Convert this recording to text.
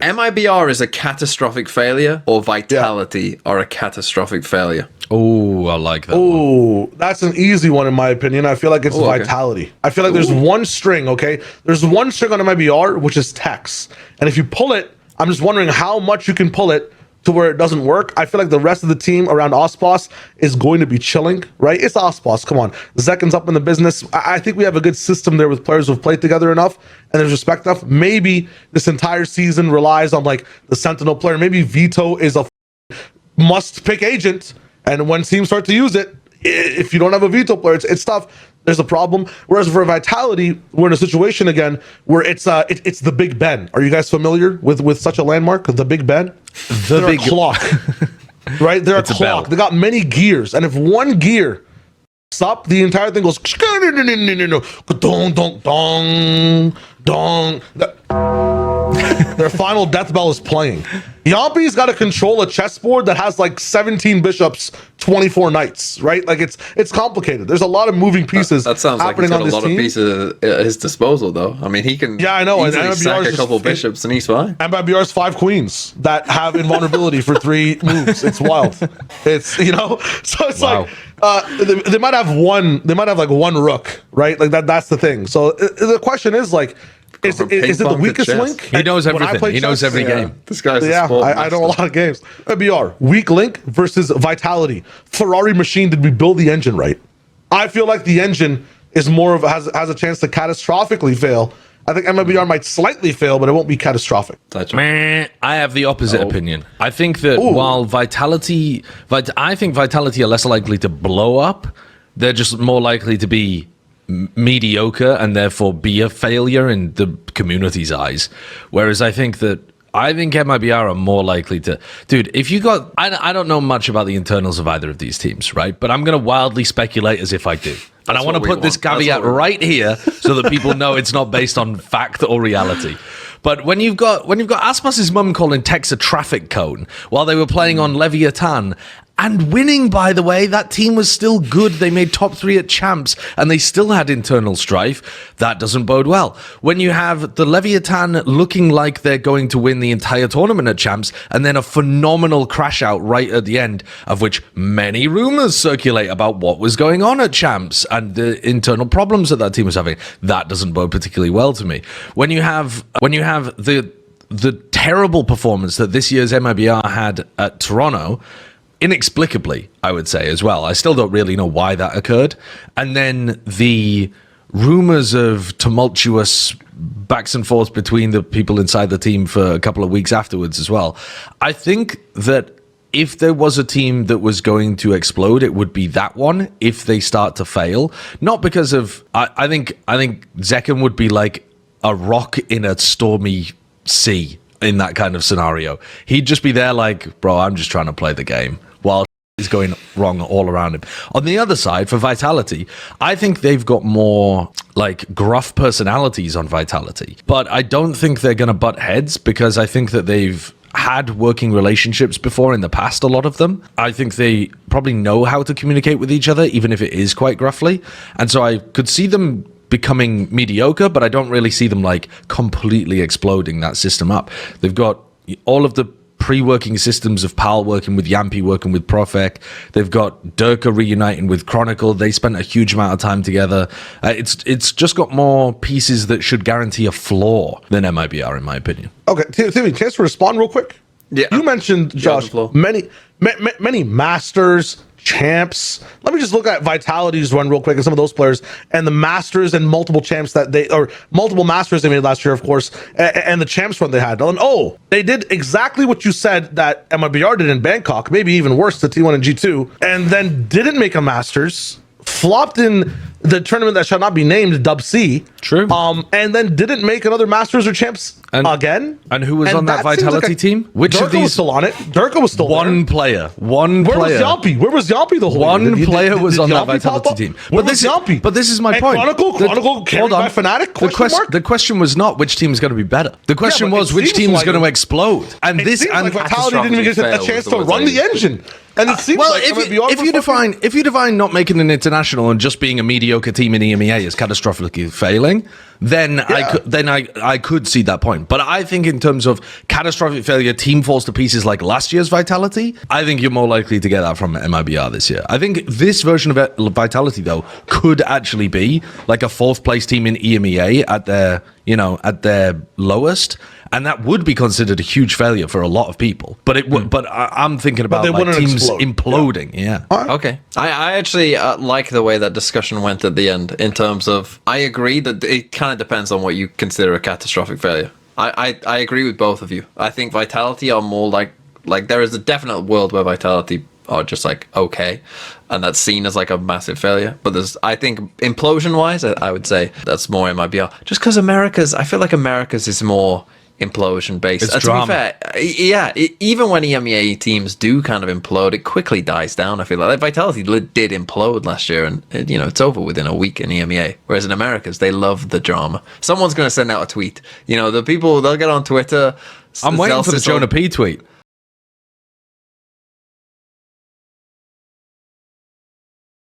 MIBR is a catastrophic failure, or Vitality are a catastrophic failure? Oh, I like that. Oh, that's an easy one in my opinion. I feel like it's Vitality. I feel like there's one string, okay? There's one string on MIBR, which is Tex. And if you pull it, I'm just wondering how much you can pull it to where it doesn't work. I feel like the rest of the team around Ospos is going to be chilling, right? It's Ospos, come on. Zekken's up in the business. I think we have a good system there with players who've played together enough and there's respect enough. Maybe this entire season relies on like the Sentinel player. Maybe Vito is a must-pick agent, and when teams start to use it, if you don't have a Vito player, it's tough. There's a problem. Whereas for Vitality, we're in a situation again where it's the Big Ben. Are you guys familiar with such a landmark? The Big Ben? They're a clock, right? They're a clock. They got many gears, and if one gear up, the entire thing goes dong dong dong dong. Their final death bell is playing. Yompi's got to control a chessboard that has like 17 bishops, 24 knights, right? Like it's complicated. There's a lot of moving pieces. That sounds like he's got a lot of pieces at his disposal, though. I mean, he can easily sack a couple bishops and he's fine. MIBR's 5 queens that have invulnerability for 3 moves. It's wild. It's so it's like they might have one. They might have like one rook, right? Like that's the thing. So the question is like, is it the weakest link? He knows everything. He knows every game. This guy's I know a lot of games. MIBR, weak link versus Vitality. Ferrari machine, did we build the engine right? I feel like the engine is more of has a chance to catastrophically fail. I think MIBR might slightly fail, but it won't be catastrophic. I have the opposite opinion. I think that while Vitality are less likely to blow up, they're just more likely to be mediocre and therefore be a failure in the community's eyes. Whereas I think MIBR are more likely to... Dude, if you got... I don't know much about the internals of either of these teams, right? But I'm going to wildly speculate as if I do. And I want to put this caveat right here so that people know it's not based on fact or reality. But when you've got Aspas' mum calling Tex a traffic cone while they were playing on Leviathan and winning, by the way, that team was still good. They made top 3 at champs and they still had internal strife. That doesn't bode well. When you have the Leviathan looking like they're going to win the entire tournament at champs and then a phenomenal crash out right at the end, of which many rumors circulate about what was going on at champs and the internal problems that team was having, that doesn't bode particularly well to me. When you have the terrible performance that this year's MIBR had at Toronto, inexplicably, I would say as well. I still don't really know why that occurred. And then the rumors of tumultuous backs and forths between the people inside the team for a couple of weeks afterwards as well. I think that if there was a team that was going to explode, it would be that one if they start to fail. Not because of... I think Zekken would be like a rock in a stormy sea in that kind of scenario. He'd just be there like, bro, I'm just trying to play the game, while is going wrong all around him. On the other side, for Vitality, I think they've got more like gruff personalities on Vitality, but I don't think they're going to butt heads because I think that they've had working relationships before in the past, a lot of them. I think they probably know how to communicate with each other, even if it is quite gruffly. And so I could see them becoming mediocre, but I don't really see them like completely exploding that system up. They've got all of the pre-working systems of PAL working with Yampi, working with Profek. They've got Durka reuniting with Chronicle. They spent a huge amount of time together. It's just got more pieces that should guarantee a floor than MIBR, in my opinion. Okay, Timmy, chance to respond real quick? Yeah. You mentioned, Josh, many masters, champs. Let me just look at Vitality's run real quick and some of those players and the masters and multiple champs multiple masters they made last year, of course, and the champs run they had. And they did exactly what you said that MIBR did in Bangkok, maybe even worse, the T1 and G2, and then didn't make a masters, flopped in the tournament that shall not be named, Dub C. True. And then didn't make another masters or champs again. And who was on that Vitality team? Which Durka of these? Was still on it. Durka was still one player. One Where player. Where was Yampi the whole one year? player was on that Vitality team. But this is my point. Chronicle carried by Fnatic? The question was not which team is going to be better. The question was which team is going to explode. And Vitality didn't even get a chance to run the engine. And it seems like if you define not making an international and just being a mediocre team in EMEA as catastrophically failing, then I could see that point. But I think in terms of catastrophic failure, team falls to pieces like last year's Vitality, I think you're more likely to get that from MIBR this year. I think this version of Vitality though could actually be like a 4th place team in EMEA at their lowest. And that would be considered a huge failure for a lot of people. But it would. But I'm thinking about like teams imploding. Yeah. Okay. I actually like the way that discussion went at the end. In terms of, I agree that it kind of depends on what you consider a catastrophic failure. I agree with both of you. I think Vitality are more like there is a definite world where Vitality are just like okay, and that's seen as like a massive failure. But I think implosion wise, I would say that's more MIBR. Just because I feel like America's is more implosion based. It's drama. To be fair, even when EMEA teams do kind of implode, it quickly dies down. I feel like Vitality did implode last year, and it's over within a week in EMEA. Whereas in Americas, they love the drama. Someone's going to send out a tweet. The people, they'll get on Twitter. I'm waiting for the Jonah P tweet.